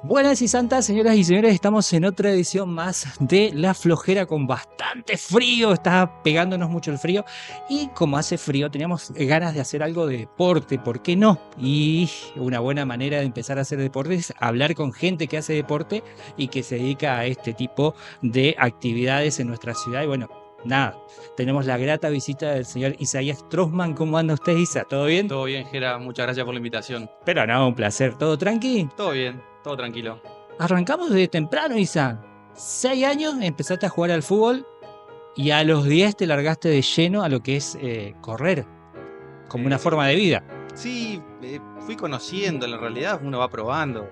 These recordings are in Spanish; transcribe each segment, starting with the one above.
Buenas y santas, señoras y señores, estamos en otra edición más de La Flojera con bastante frío, está pegándonos mucho el frío y como hace frío teníamos ganas de hacer algo de deporte, ¿por qué no? Y una buena manera de empezar a hacer deporte es hablar con gente que hace deporte y que se dedica a este tipo de actividades en nuestra ciudad y bueno, nada, tenemos la grata visita del señor Isaías Trossman. ¿Cómo anda usted, Isa? ¿Todo bien? Todo bien, Gera, muchas gracias por la invitación. Pero no, un placer, ¿todo tranqui? Todo bien, todo tranquilo. Arrancamos desde temprano, Isa. 6 años empezaste a jugar al fútbol y a los 10 te largaste de lleno a lo que es correr, como una Eh, forma de vida. sí, fui conociendo, en realidad uno va probando.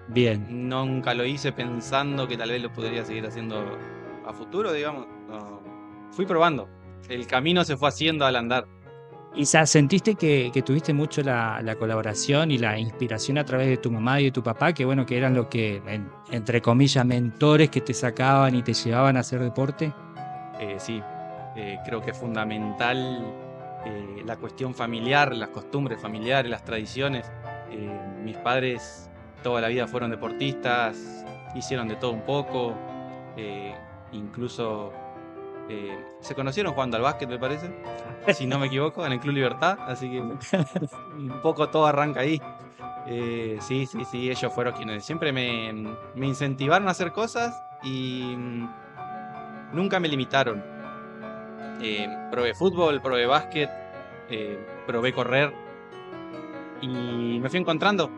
Bien. Nunca lo hice pensando que tal vez lo podría seguir haciendo a futuro, digamos. No, fui probando. El camino se fue haciendo al andar. Isa, ¿sentiste que tuviste mucho la colaboración y la inspiración a través de tu mamá y de tu papá, que bueno, que eran lo que, entre comillas, mentores que te sacaban y te llevaban a hacer deporte? Sí, creo que es fundamental la cuestión familiar, las costumbres familiares, las tradiciones. Mis padres toda la vida fueron deportistas, hicieron de todo un poco, eh, incluso se conocieron jugando al básquet, me parece, si no me equivoco, en el Club Libertad, así que un poco todo arranca ahí. Sí, sí, sí, ellos fueron quienes siempre me incentivaron a hacer cosas y nunca me limitaron. Probé fútbol, probé básquet, probé correr y me fui encontrando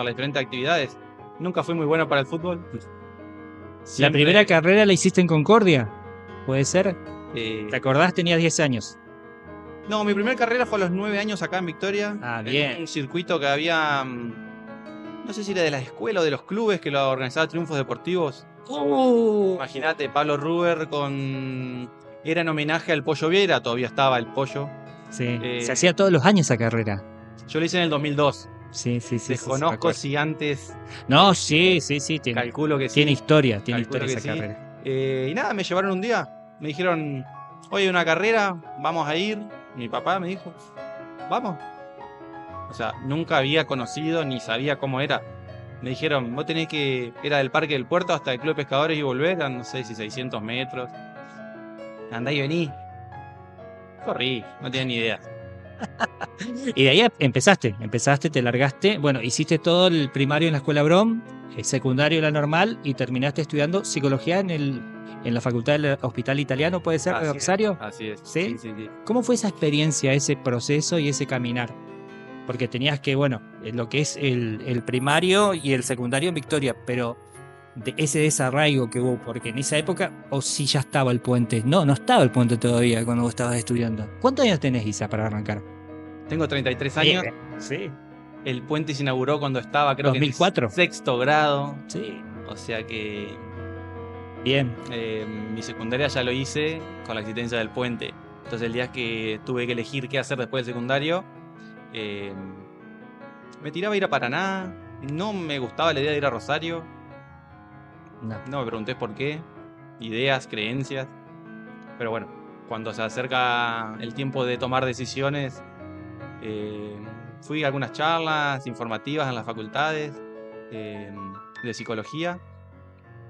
las diferentes actividades. Nunca fui muy bueno para el fútbol, La primera siempre... carrera la hiciste en Concordia, ¿puede ser? ¿Te eh, acordás? Tenías 10 años. no, mi primera carrera fue a los 9 años acá en Victoria, Ah, en bien. un circuito que había, no sé si era de la escuela o de los clubes que lo organizaba Triunfos Deportivos. Imagínate, Pablo Ruber con... Era en homenaje al Pollo Viera, todavía estaba el Pollo. Sí, se Eh, hacía todos los años esa carrera. yo lo hice en el 2002. Sí, sí, sí, sí, sí, me Desconozco acuerdo. si antes, No, sí, sí, sí, calculo que tiene sí, historia calculo que esa sí. carrera. Y nada, me llevaron un día, me dijeron, oye, una carrera, vamos a ir. Mi papá me dijo, vamos. O sea, nunca había conocido ni sabía cómo era. Me dijeron, vos tenés que, era del Parque del Puerto hasta el Club de Pescadores y volver, eran, no sé si 600 metros. Andá y vení. Corrí, no tenía ni idea. Y de ahí empezaste, te largaste. Bueno, hiciste todo el primario en la escuela Brom, el secundario la normal y terminaste estudiando psicología en la Facultad del Hospital Italiano, ¿puede ser, de Rosario? Así es, sí, ¿Sí? sí, sí. ¿Cómo fue esa experiencia, ese proceso y ese caminar? Porque tenías que, bueno, lo que es el primario y el secundario en Victoria, pero de ese desarraigo que hubo, porque en esa época, o si ya estaba el puente. No, no estaba el puente todavía cuando vos estabas estudiando. ¿Cuántos años tenés, Isa, para arrancar? Tengo 33 años. Sí. El puente se inauguró cuando estaba, creo que en 2004. sexto grado. Sí. O sea que Bien. mi secundaria ya lo hice con la existencia del puente. Entonces el día que tuve que elegir qué hacer después del secundario, eh, me tiraba a ir a Paraná. No me gustaba la idea de ir a Rosario. No. No me pregunté por qué. Ideas, creencias. Pero bueno, cuando se acerca el tiempo de tomar decisiones, eh, fui a algunas charlas informativas en las facultades eh, de psicología.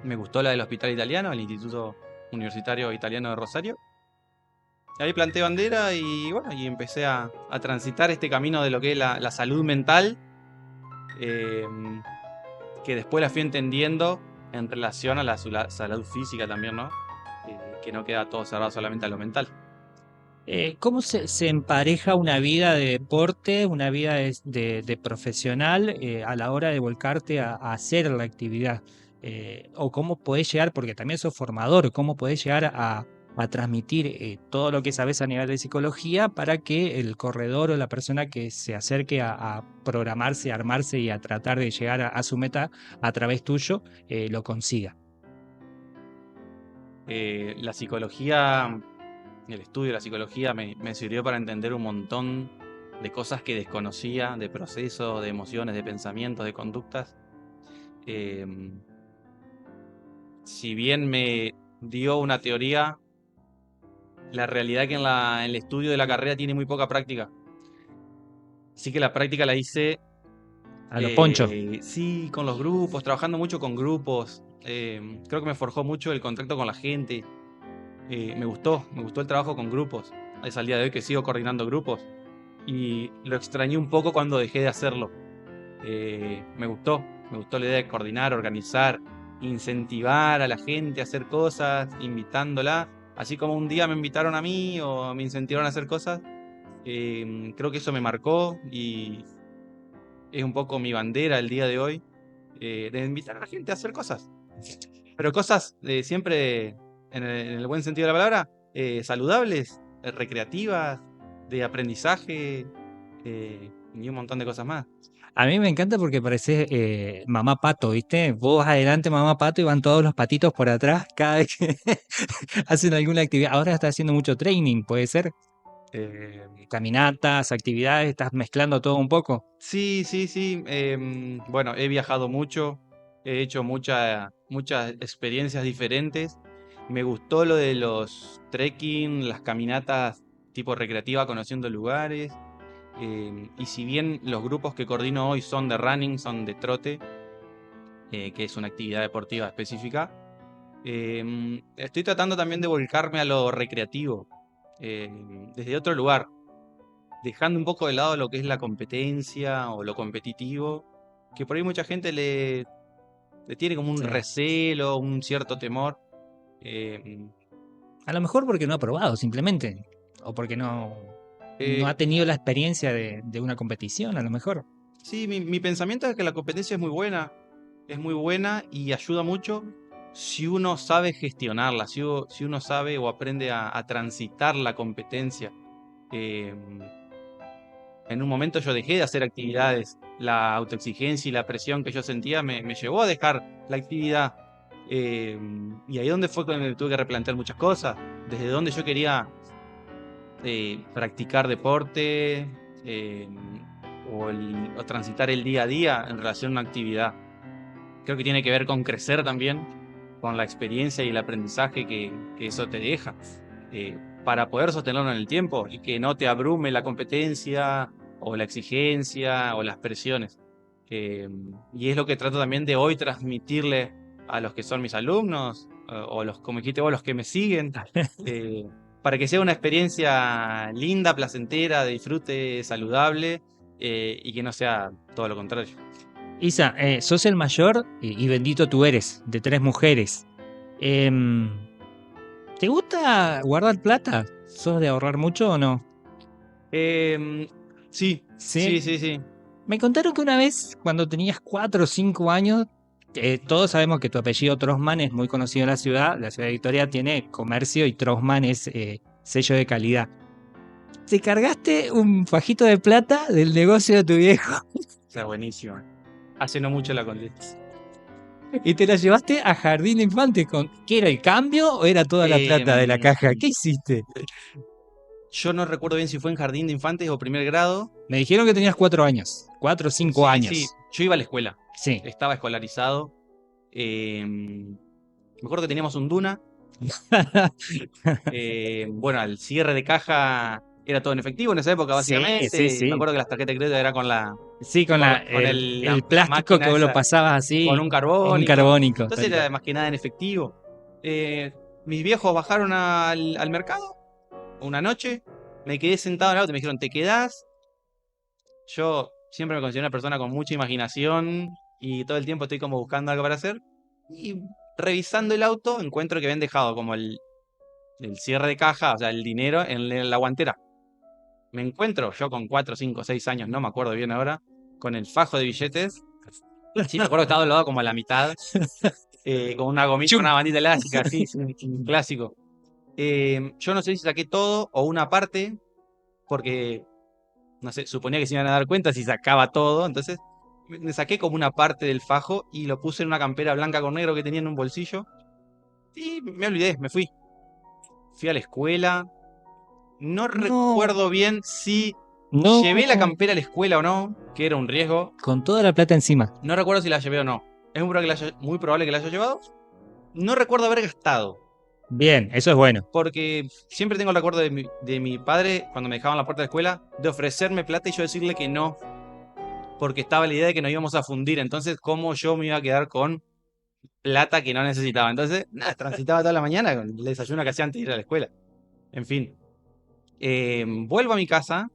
Me gustó la del Hospital Italiano, el Instituto Universitario Italiano de Rosario. Ahí planté bandera y bueno, y empecé a transitar este camino de lo que es la salud mental, eh, que después la fui entendiendo en relación a la salud física también, ¿no? Que no queda todo cerrado solamente a lo mental. ¿Cómo se empareja una vida de deporte, una vida de profesional a la hora de volcarte a hacer la actividad? ¿O cómo podés llegar, porque también sos formador, cómo podés llegar a transmitir todo lo que sabes a nivel de psicología para que el corredor o la persona que se acerque a programarse, a armarse y a tratar de llegar a su meta a través tuyo, lo consiga? La psicología, el estudio de la psicología me sirvió para entender un montón de cosas que desconocía, de procesos, de emociones, de pensamientos, de conductas. Eh, si bien me dio una teoría, la realidad que en el estudio de la carrera tiene muy poca práctica. Así que la práctica la hice A los ponchos. Sí, con los grupos, trabajando mucho con grupos. Creo que me forjó mucho el contacto con la gente. Me gustó el trabajo con grupos. Es al día de hoy que sigo coordinando grupos. Y lo extrañé un poco cuando dejé de hacerlo. Me gustó la idea de coordinar, organizar, incentivar a la gente a hacer cosas, invitándola. Así como un día me invitaron a mí o me incentivaron a hacer cosas. Creo que eso me marcó y es un poco mi bandera el día de hoy, de invitar a la gente a hacer cosas. Pero cosas siempre, en el buen sentido de la palabra, saludables, recreativas, de aprendizaje y un montón de cosas más. A mí me encanta porque pareces mamá pato, ¿viste? Vos vas adelante, mamá pato, y van todos los patitos por atrás cada vez que hacen alguna actividad. Ahora estás haciendo mucho training, ¿puede ser? Caminatas, actividades, estás mezclando todo un poco. Sí, sí, sí. Bueno, he viajado mucho, he hecho muchas experiencias diferentes. Me gustó lo de los trekking, las caminatas tipo recreativa, conociendo lugares. Y si bien los grupos que coordino hoy son de running, son de trote, que es una actividad deportiva específica, estoy tratando también de volcarme a lo recreativo, desde otro lugar, dejando un poco de lado lo que es la competencia o lo competitivo, que por ahí mucha gente le tiene como un Sí. recelo, un cierto temor. A lo mejor porque no ha probado, simplemente. O porque no Eh, ha tenido la experiencia de una competición, a lo mejor. sí, mi pensamiento es que la competencia es muy buena y ayuda mucho si uno sabe gestionarla, si uno sabe o aprende a transitar la competencia. Eh, en un momento yo dejé de hacer actividades, la autoexigencia y la presión que yo sentía me llevó a dejar la actividad. Y ahí donde fue cuando me tuve que replantear muchas cosas, desde donde yo quería practicar deporte o transitar el día a día en relación a una actividad. Creo que tiene que ver con crecer también, con la experiencia y el aprendizaje que eso te deja, para poder sostenerlo en el tiempo y que no te abrume la competencia o la exigencia o las presiones. Y es lo que trato también de hoy transmitirle a los que son mis alumnos o los, como dijiste vos, los que me siguen, eh, para que sea una experiencia linda, placentera, de disfrute, saludable, y que no sea todo lo contrario. Isa, sos el mayor y bendito tú eres, de 3 mujeres. Em, ¿Te gusta guardar plata? ¿Sos de ahorrar mucho o no? Em, sí, Sí. sí, sí, sí. Me contaron que una vez, cuando tenías 4 o 5 años, todos sabemos que tu apellido Trossmann es muy conocido en la ciudad. La ciudad de Victoria tiene comercio y Trossmann es sello de calidad. Te cargaste un fajito de plata del negocio de tu viejo Está buenísimo. Hace no mucho la conté. y te la llevaste a Jardín de Infantes. ¿Qué era el cambio o era toda la plata de la caja? ¿Qué hiciste? Yo no recuerdo bien si fue en jardín de infantes o primer grado. Me dijeron que tenías 4 años, 4 o 5 Sí, años. sí, yo iba a la escuela. Sí. Estaba escolarizado. Me acuerdo que teníamos un Duna. Bueno, al cierre de caja era todo en efectivo en esa época, Sí, básicamente. sí, Me sí. acuerdo que las tarjetas de crédito eran con Sí, con el la plástico que máquina vos lo esa, pasabas con así, un en carbónico. carbónico. Entonces Tal era cual. más que nada en efectivo. Mis viejos bajaron al mercado una noche, me quedé sentado en el auto y me dijeron, ¿te quedás? Yo siempre me considero una persona con mucha imaginación y todo el tiempo estoy como buscando algo para hacer. Y revisando el auto encuentro que habían dejado como el cierre de caja, o sea, el dinero en la guantera. Me encuentro yo con 4, 5, 6 años, no me acuerdo bien ahora, con el fajo de billetes. Sí, me acuerdo que estaba doblado como a la mitad, con una gomita, Chum. una bandita elástica, así, sí, un clásico. Yo no sé si saqué todo o una parte, porque, no sé, suponía que se iban a dar cuenta si sacaba todo, entonces me saqué como una parte del fajo y lo puse en una campera blanca con negro que tenía en un bolsillo y me olvidé, me fui. Fui a la escuela, no No, recuerdo bien si llevé la no. campera a la escuela o no, que era un riesgo, Con toda la plata encima. no recuerdo si la llevé o no. Es muy probable que la haya llevado. No recuerdo haber gastado. Bien, eso es bueno. Porque siempre tengo el recuerdo de mi padre, cuando me dejaban la puerta de la escuela, de ofrecerme plata y yo decirle que no. porque estaba la idea de que nos íbamos a fundir. Entonces, ¿cómo yo me iba a quedar con plata que no necesitaba? Entonces, nada, transitaba toda la mañana con el desayuno que hacía antes de ir a la escuela. En fin, vuelvo a mi casa,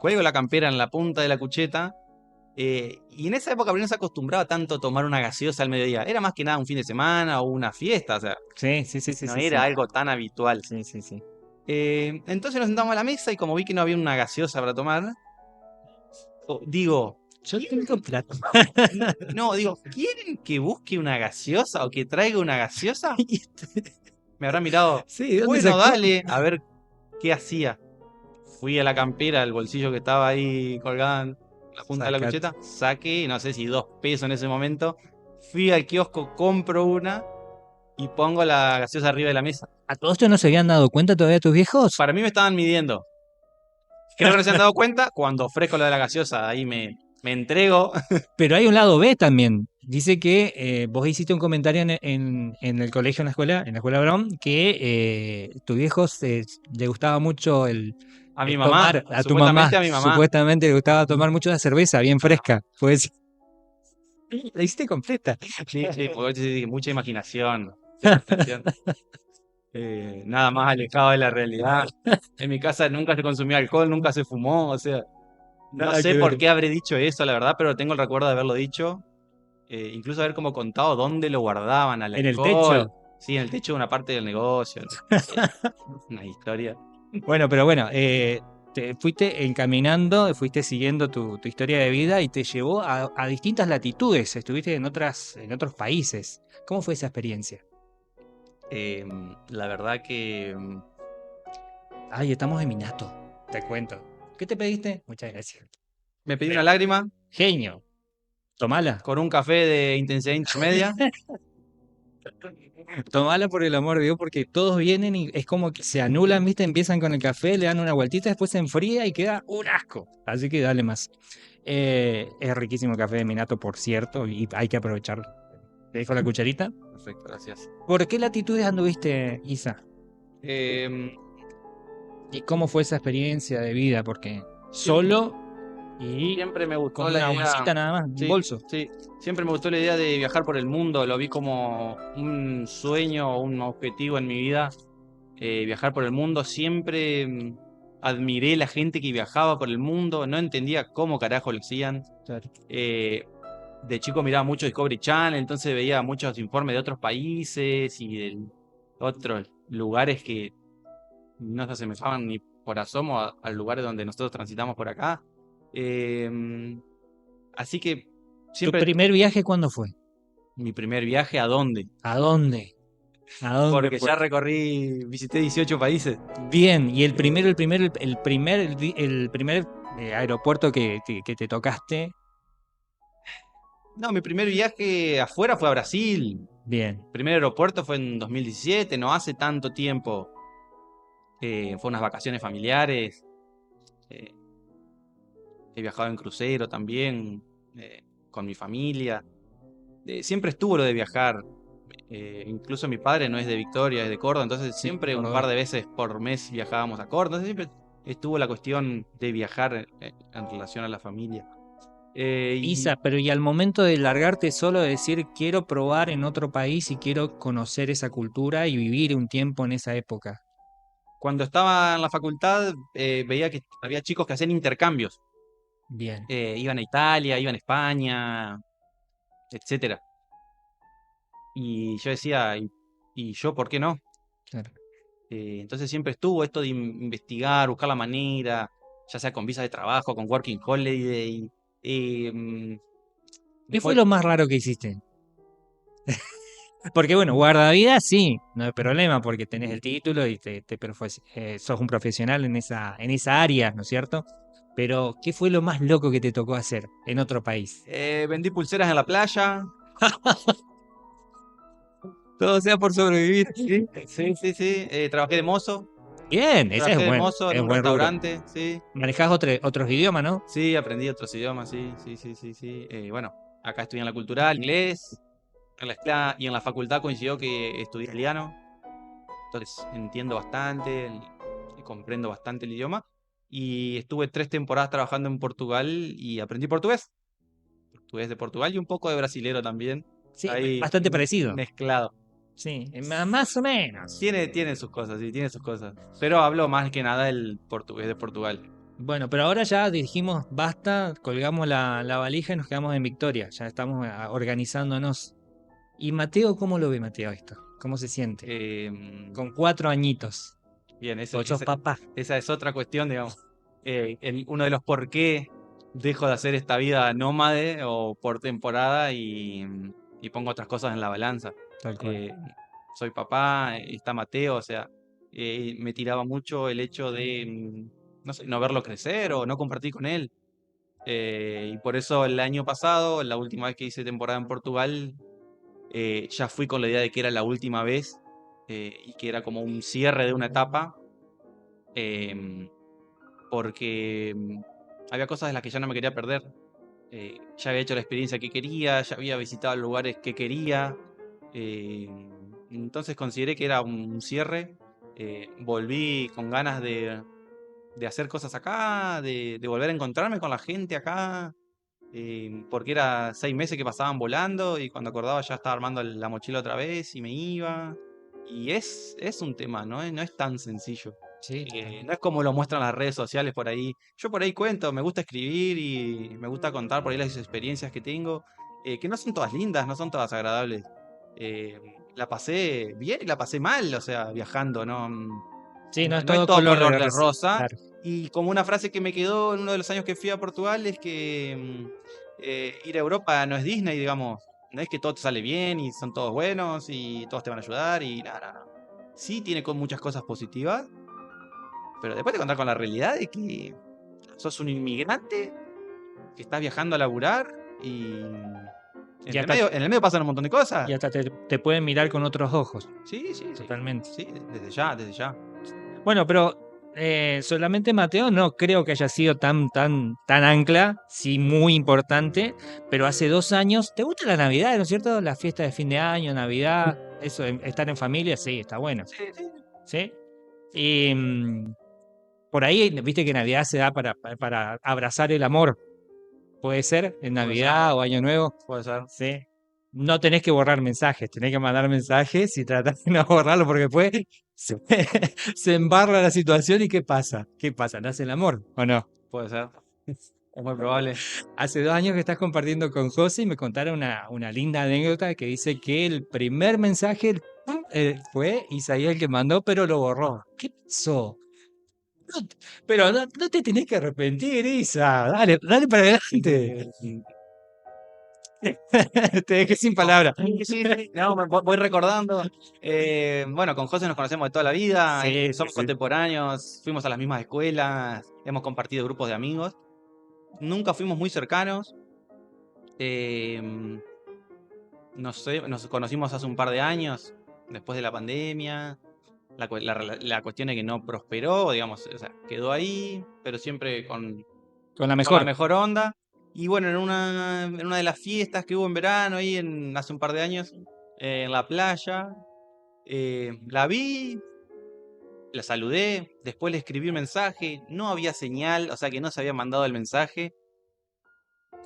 cuelgo la campera en la punta de la cucheta. Y en esa época no se acostumbraba tanto a tomar una gaseosa al mediodía. Era más que nada un fin de semana o una fiesta, o sea, Sí, sí, sí, sí, no sí, era sí. algo tan habitual. Sí, sí, sí. Entonces nos sentamos a la mesa y como vi que no había una gaseosa para tomar, digo, Yo tengo plata. no, digo, ¿quieren que busque una gaseosa o que traiga una gaseosa? Me habrá mirado, Sí, ¿de dónde bueno, sacó? dale, a ver qué hacía. Fui a la campera, al bolsillo que estaba ahí colgada en la punta de la Sacate. cucheta, saqué, no sé si 2 pesos en ese momento, fui al kiosco, compro una y pongo la gaseosa arriba de la mesa. ¿A todo esto no se habían dado cuenta todavía tus viejos? Para mí me estaban midiendo. Creo que no se han dado cuenta cuando ofrezco lo de la gaseosa, ahí me entrego. Pero hay un lado B también. Dice que vos hiciste un comentario en el colegio, en la escuela Brown, que tu viejo le gustaba mucho A mi el mamá, tomar, a tu supuestamente mamá, a mi mamá. supuestamente le gustaba tomar mucho la cerveza, bien fresca. Pues la hiciste completa. Sí, sí, porque sí, mucha imaginación. Mucha imaginación. Nada más alejado de la realidad. En mi casa nunca se consumía alcohol, nunca se fumó, o sea, no Nada que sé por ver. qué habré dicho eso, la verdad, pero tengo el recuerdo de haberlo dicho. Incluso haber como contado dónde lo guardaban al En el alcohol. techo. Sí, en el techo de una parte del negocio. Una historia. Bueno, pero bueno, te fuiste encaminando, fuiste siguiendo tu historia de vida y te llevó a distintas latitudes. Estuviste en otros países. ¿Cómo fue esa experiencia? La verdad que Ay, estamos en Minato. Te cuento. ¿Qué te pediste? Muchas gracias. me pedí una lágrima Genio. Tomala. con un café de intensidad intermedia. Tomala por el amor de Dios, porque todos vienen y es como que se anulan, ¿viste? Empiezan con el café, le dan una vueltita, después se enfría y queda un asco. Así que dale más. Es riquísimo el café de Minato, por cierto, y hay que aprovecharlo. Te dejo la cucharita. Perfecto, gracias. ¿Por qué latitudes anduviste, Isa? Em, ¿Y cómo fue esa experiencia de vida? Porque siempre, solo y siempre me con gustó la una idea. bolsita nada más, un Sí, bolso. sí. Siempre me gustó la idea de viajar por el mundo. Lo vi como un sueño o un objetivo en mi vida. Viajar por el mundo. Siempre admiré la gente que viajaba por el mundo. No entendía cómo carajo lo hacían. Claro. De chico miraba mucho Discovery Channel, entonces veía muchos informes de otros países y de otros lugares que no se asemejaban ni por asomo a lugares donde nosotros transitamos por acá. Em, Así que ¿Tu siempre primer viaje cuándo fue? mi primer viaje, ¿a dónde? ¿A dónde? ¿A dónde Porque fue? ya visité 18 países. Bien, y el primer aeropuerto que te tocaste, No, mi primer viaje afuera fue a Brasil. bien. El primer aeropuerto fue en 2017, no hace tanto tiempo. Fue unas vacaciones familiares. eh, He viajado en crucero también, con mi familia. Siempre estuvo lo de viajar. Incluso mi padre no es de Victoria, es de Córdoba, entonces Sí, siempre un Córdoba. par de veces por mes viajábamos a Córdoba. Entonces siempre estuvo la cuestión de viajar en relación a la familia. Y Isa, pero y al momento de largarte solo, de decir quiero probar en otro país y quiero conocer esa cultura y vivir un tiempo en esa época. cuando estaba en la facultad, veía que había chicos que hacían intercambios. Bien, Iban a Italia, iban a España, etcétera. Y yo decía, ¿y yo por qué no? claro. Entonces siempre estuvo esto de investigar, buscar la manera, ya sea con visa de trabajo, con Working Holiday. mm, ¿Qué fue después, lo más raro que hiciste? Porque bueno, guardavidas sí, no hay problema porque tenés el título y sos un profesional en esa área, ¿no es cierto? Pero, ¿qué fue lo más loco que te tocó hacer en otro país? vendí pulseras en la playa. Todo sea por sobrevivir. Sí, sí, sí, sí. Trabajé de mozo. Bien, ese Trabajé de mozo en es un buen rubro. restaurante, sí. Manejás otros idiomas, ¿no? Sí, aprendí otros idiomas, sí, sí, sí, sí, sí. Bueno, acá estudié en la cultural, inglés. Y en la facultad coincidió que estudié italiano. Entonces entiendo bastante, y comprendo bastante el idioma. y estuve 3 temporadas trabajando en Portugal y aprendí portugués. Portugués de Portugal y un poco de brasilero también. Sí, Ahí bastante parecido. mezclado. Sí, más o menos. Tiene sus cosas, sí, tiene sus cosas. Pero hablo más que nada el portugués de Portugal. Bueno, pero ahora ya dijimos basta, colgamos la valija y nos quedamos en Victoria. Ya estamos organizándonos. ¿Y Mateo cómo lo ve Mateo esto? ¿Cómo se siente? Em, Con 4 añitos. Bien, Vos sos papá. esa es otra cuestión, digamos. Uno de los por qué dejo de hacer esta vida nómade o por temporada y pongo otras cosas en la balanza. Tal cual. Soy papá, está Mateo, o sea, me tiraba mucho el hecho de, no sé, no verlo crecer o no compartir con él. Y por eso el año pasado, la última vez que hice temporada en Portugal, ya fui con la idea de que era la última vez y que era como un cierre de una etapa, em, porque había cosas de las que ya no me quería perder. Ya había hecho la experiencia que quería, ya había visitado lugares que quería. Entonces consideré que era un cierre. Volví con ganas de hacer cosas acá, de volver a encontrarme con la gente acá. Porque era 6 meses que pasaban volando y cuando acordaba ya estaba armando la mochila otra vez y me iba. Y es un tema, no es tan sencillo. Sí, No es como lo muestran las redes sociales por ahí. Yo por ahí cuento, me gusta escribir y me gusta contar por ahí las experiencias que tengo, que no son todas lindas, no son todas agradables. Eh, la pasé bien y la pasé mal, o sea, viajando, ¿no? sí, no es No es todo todo color color de de rosa. rosa. Claro. Y como una frase que me quedó en uno de los años que fui a Portugal es que ir a Europa no es Disney, digamos. No es que todo te sale bien y son todos buenos y todos te van a ayudar y nada, no. Sí tiene muchas cosas positivas, pero después te encontrás con la realidad de que sos un inmigrante que estás viajando a laburar y Y hasta, en el medio pasan un montón de cosas. y hasta te pueden mirar con otros ojos. Sí, sí, sí. Totalmente. Sí, desde ya, desde ya. Bueno, pero solamente Mateo no creo que haya sido tan ancla, sí muy importante, pero hace 2 años, ¿te gusta la Navidad, no es cierto? La fiesta de fin de año, Navidad, eso, estar en familia, sí, está bueno, Sí, sí. ¿sí? Y por ahí, viste que Navidad se da para abrazar el amor, puede ser, en Puede ser, Navidad o Año Nuevo, puede ser. ¿sí? No tenés que borrar mensajes, tenés que mandar mensajes y tratar de no borrarlo porque después se, se embarra la situación y ¿qué pasa? ¿Qué pasa? ¿Nace el amor o no? Puede ser. Es muy probable. Hace 2 años que estás compartiendo con José y me contaron una linda anécdota que dice que el primer mensaje fue Isaías el que mandó, pero lo borró. ¿Qué pasó? Pero no te tenés que arrepentir, Isa. Dale, dale para adelante. Te dejé sin palabras. Sí, sí, sí. No, voy recordando. Bueno, con José nos conocemos de toda la vida, Sí, sí, somos sí. contemporáneos, fuimos a las mismas escuelas, hemos compartido grupos de amigos. Nunca fuimos muy cercanos. eh, no sé, nos conocimos hace un par de años, después de la pandemia. La cuestión es que no prosperó, digamos, o sea, quedó ahí, pero siempre Con la con la mejor. mejor onda. Y bueno, en una de las fiestas que hubo en verano, ahí hace un par de años, en la playa, la vi, la saludé, después le escribí un mensaje, no había señal, o sea que no se había mandado el mensaje.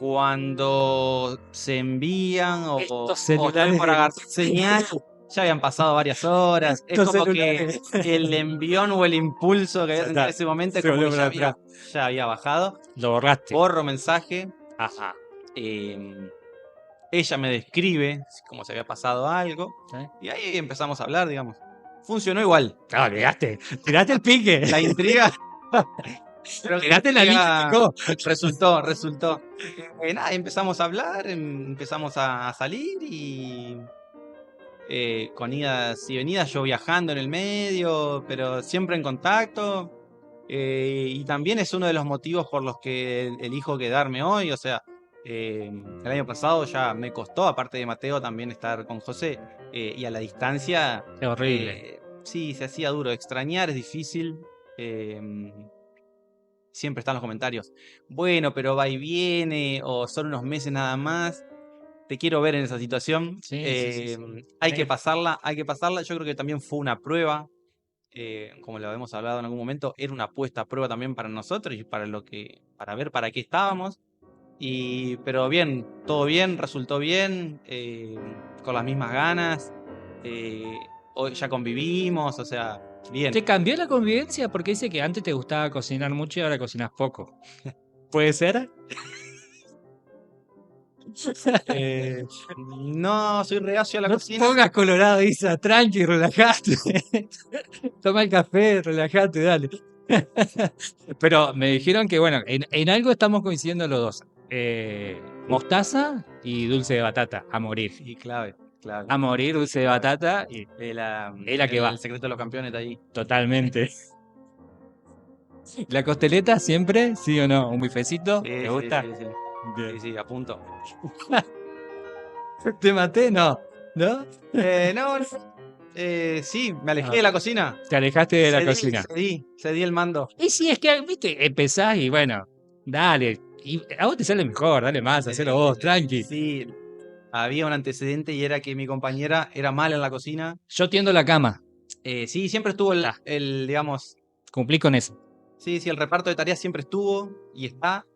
Cuando se envían Estos o están celulares por agarrar señal, ya habían pasado varias horas. Es estos como que celulares. el envión o el impulso que había Ya tenido en está, ese momento es se como volvió que para atrás. ya había bajado. Lo borraste. Borro mensaje. Ajá. em, Ella me describe como se había pasado algo. ¿Eh? Y ahí empezamos a hablar, digamos. Funcionó igual. No, olvidaste. Tiraste el pique. La intriga. Creo que la Tiraste la línea, intriga picó. resultó. Nada, empezamos a hablar, empezamos a salir y con idas y venidas, yo viajando en el medio, pero siempre en contacto. Y también es uno de los motivos por los que elijo quedarme hoy. O sea, el año pasado ya me costó, aparte de Mateo, también estar con José. Y a la distancia, Es horrible. sí, se hacía duro. Extrañar es difícil. eh, Siempre están los comentarios. Bueno, pero va y viene, o son unos meses nada más. Te quiero ver en esa situación. Sí, sí, sí, sí. Hay que pasarla, hay que pasarla. Yo creo que también fue una prueba. como lo hemos hablado en algún momento, era una puesta a prueba también para nosotros y para ver para qué estábamos. Pero bien, todo bien, resultó bien, con las mismas ganas. Hoy ya convivimos, o sea, bien. ¿Te cambió la convivencia? Porque dice que antes te gustaba cocinar mucho y ahora cocinas poco. ¿Puede ser? No, soy reacio a la No te cocina. pongas colorado, Isa, tranqui, relajate. Toma el café, relajate, dale. Pero me dijeron que, bueno, en algo estamos coincidiendo los dos. Mostaza y dulce de batata, a morir. Sí, clave. A morir, dulce de batata, y Es la que va. El secreto de los campeones está ahí. Totalmente. ¿La costeleta siempre? ¿Sí o no? ¿Un bifecito? Sí, ¿Te sí, gusta? sí, sí. Bien. Sí, a punto. ¿Te maté? No. ¿No? No, sí, me alejé de la cocina. Te alejaste de la cocina. Cedí el mando. Y sí, es que, viste, empezás y bueno, dale. Y a vos te sale mejor, dale más, hacelo vos, tranqui. Sí, había un antecedente y era que mi compañera era mala en la cocina. Yo tiendo la cama, Sí, siempre estuvo digamos, cumplí con eso. sí, el reparto de tareas siempre estuvo y está.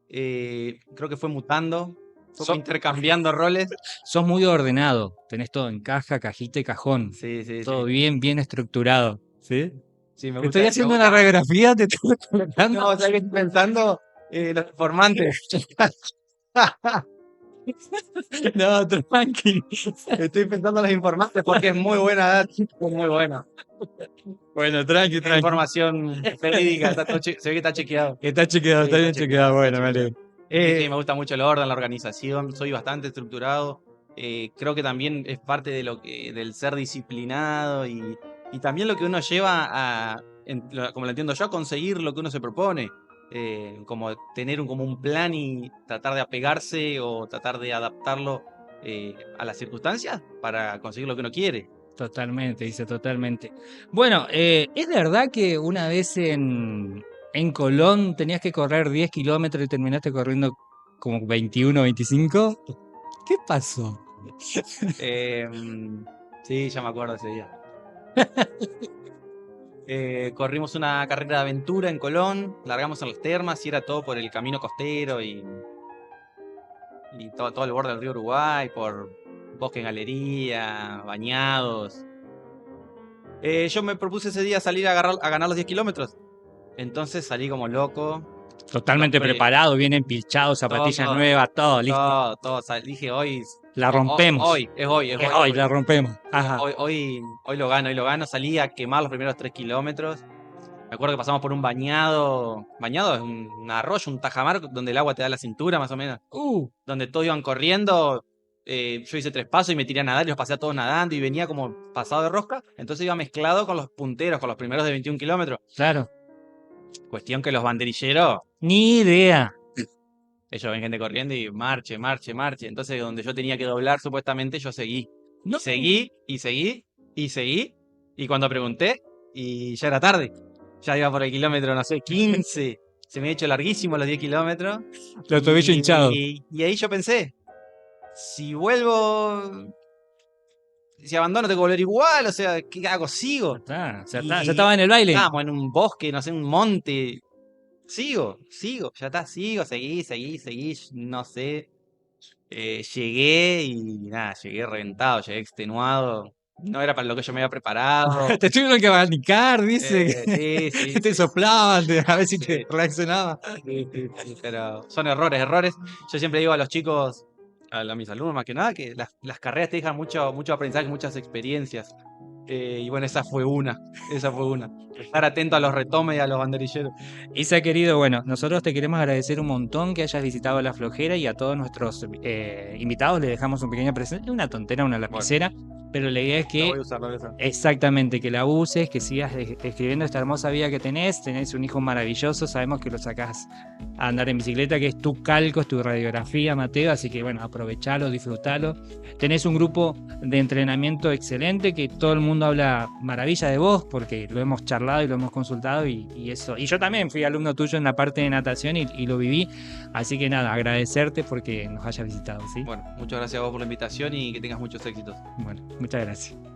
Creo que fue mutando, fue intercambiando roles. Sos muy ordenado, tenés todo en caja, cajita y cajón. Sí, Todo bien estructurado. ¿Sí? Sí, me Te gusta. estoy haciendo una radiografía, te estoy colocando. No, ¿sabes qué estoy pensando? Los informantes. No, tranqui. Estoy pensando en los informantes porque es muy buena, muy buena. Bueno, tranqui. Información verídica, se ve que está chequeado. Está chequeado, Sí, está bien está chequeado, bueno, está me alegro. Sí, me gusta mucho el orden, la organización, soy bastante estructurado. Creo que también es parte de del ser disciplinado y también lo que uno lleva como lo entiendo yo, a conseguir lo que uno se propone. Como tener como un plan y tratar de apegarse o tratar de adaptarlo a las circunstancias para conseguir lo que uno quiere. Totalmente, dice totalmente. Bueno, ¿es verdad que una vez en Colón tenías que correr 10 kilómetros y terminaste corriendo como 21, 25? ¿Qué pasó? Sí, ya me acuerdo ese día. Corrimos una carrera de aventura en Colón, largamos en las termas y era todo por el camino costero y todo el borde del río Uruguay, por bosque en galería, bañados. Yo me propuse ese día salir a ganar los 10 kilómetros. Entonces salí como loco. Totalmente preparado, bien empilchado, zapatillas nuevas, todo listo. Todo. Dije, hoy La rompemos. es hoy. La rompemos. Ajá. Hoy lo gano. Salí a quemar los primeros 3 kilómetros. Me acuerdo que pasamos por un bañado. Bañado es un arroyo, un tajamar, donde el agua te da la cintura, más o menos. Donde todos iban corriendo. Yo hice 3 pasos y me tiré a nadar y los pasé a todos nadando y venía como pasado de rosca. Entonces iba mezclado con los punteros, con los primeros de 21 kilómetros. Claro. Cuestión que los banderilleros. Ni idea. Ellos ven gente corriendo y marche. Entonces, donde yo tenía que doblar, supuestamente, yo seguí. No. Seguí. Y cuando pregunté, y ya era tarde. Ya iba por el kilómetro, no sé, 15. Se me ha hecho larguísimo los 10 kilómetros. Los tobillos hinchados. Y ahí yo pensé, si vuelvo... Si abandono, tengo que volver igual. O sea, ¿qué hago? Sigo. Ya estaba en el baile. Estábamos en un bosque, no sé, un monte. Sigo, ya está, seguí, no sé. Llegué y nada, llegué reventado, llegué extenuado. No era para lo que yo me había preparado. Te tuvieron que abanicar, dice. Sí. Te soplaban, a ver si te reaccionaba. Sí, pero son errores. Yo siempre digo a los chicos, a mis alumnos más que nada, que las carreras te dejan mucho aprendizaje, muchas experiencias. Y bueno, esa fue una. Estar atento a los retomes y a los banderilleros. Isa, querido, bueno, nosotros te queremos agradecer un montón que hayas visitado La Flojera y a todos nuestros invitados les dejamos un pequeño presente, una tontera, una lapicera, pero la idea es que... Lo voy a usar. Exactamente, que la uses, que sigas escribiendo esta hermosa vida que tenés un hijo maravilloso, sabemos que lo sacás a andar en bicicleta, que es tu calco, es tu radiografía, Mateo, así que bueno, aprovechalo, disfrutalo. Tenés un grupo de entrenamiento excelente, que todo el mundo habla maravilla de vos, porque lo hemos charlado y lo hemos consultado y eso. Y yo también fui alumno tuyo en la parte de natación y lo viví, así que nada, agradecerte porque nos hayas visitado, ¿sí? Bueno, muchas gracias a vos por la invitación y que tengas muchos éxitos. Bueno, muchas gracias.